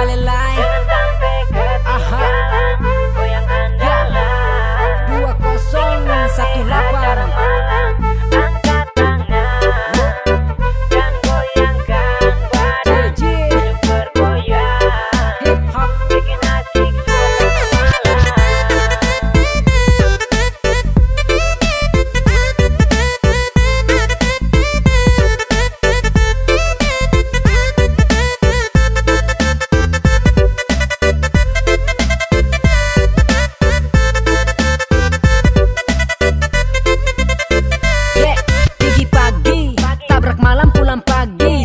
Balelai. Aha. Goyang andalan 2018. Angkat tangan dan goyangkan badan. Yuk bergoyang, Hip hop. bikin asik suasana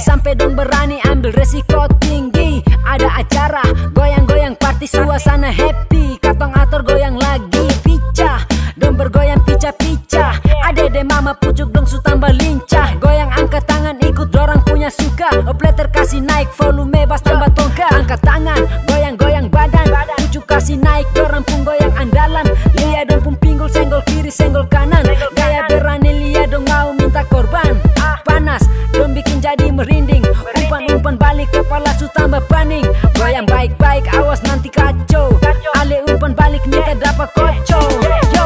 Sampai dong berani ambil resiko tinggi. Ada acara goyang-goyang party, suasana happy. Katong atur goyang lagi picah, dong bergoyang pica-pica. Adede mama pucuk dong su tambah lincah. Goyang angkat tangan ikut dorang punya suka. Operator kasih naik volume bass tambah tongka. Angkat tangan goyang-goyang badan, pucuk kasih naik dorang pun goyang andalan. Lia dong pun pinggul senggol kiri senggol kanan. Gaya berani lia dong mau minta korban. Panas dong bikin jadi merinding. Umpan-umpan balik kepala su tambah paning. Goyang baik-baik awas nanti kacau. Ale umpan balik minta dapat kocok. Yo.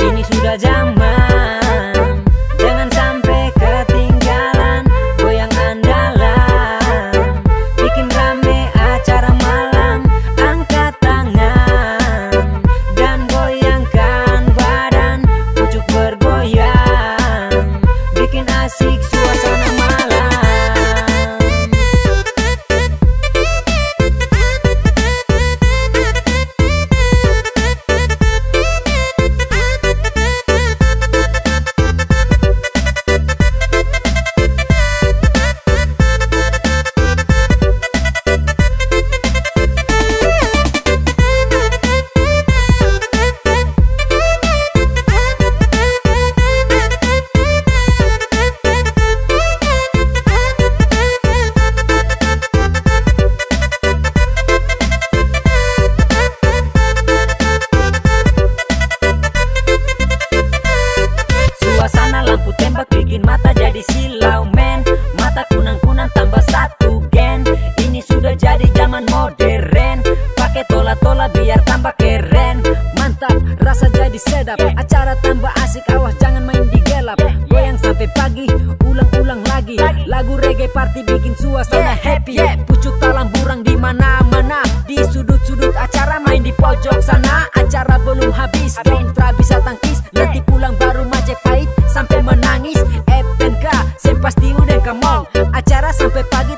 Ini sudah zaman, jangan sampai ketinggalan. Goyang andalan, bikin rame acara malam. Angkat tangan dan goyangkan badan. Pucuk bergoyang, bikin asik suasana malam. Suasana lampu tembak bikin mata jadi silau men. Mata kunang-kunang tambah satu gen. Ini sudah jadi zaman modern. Pakai tola-tola biar tambah keren. Mantap, rasa jadi sedap. Acara tambah asik, awas jangan main di gelap. Goyang sampai pagi, ulang-ulang lagi. Lagu reggae party bikin suasana happy. Pucuk talam burang di mana-mana. Di sudut-sudut acara main di pojok sana. Acara belum habis, dong tra bisa tangkis. Nanti pulang baru macet fight sampai menangis. FNK, saya pasti udah kamong. Acara sampai pagi.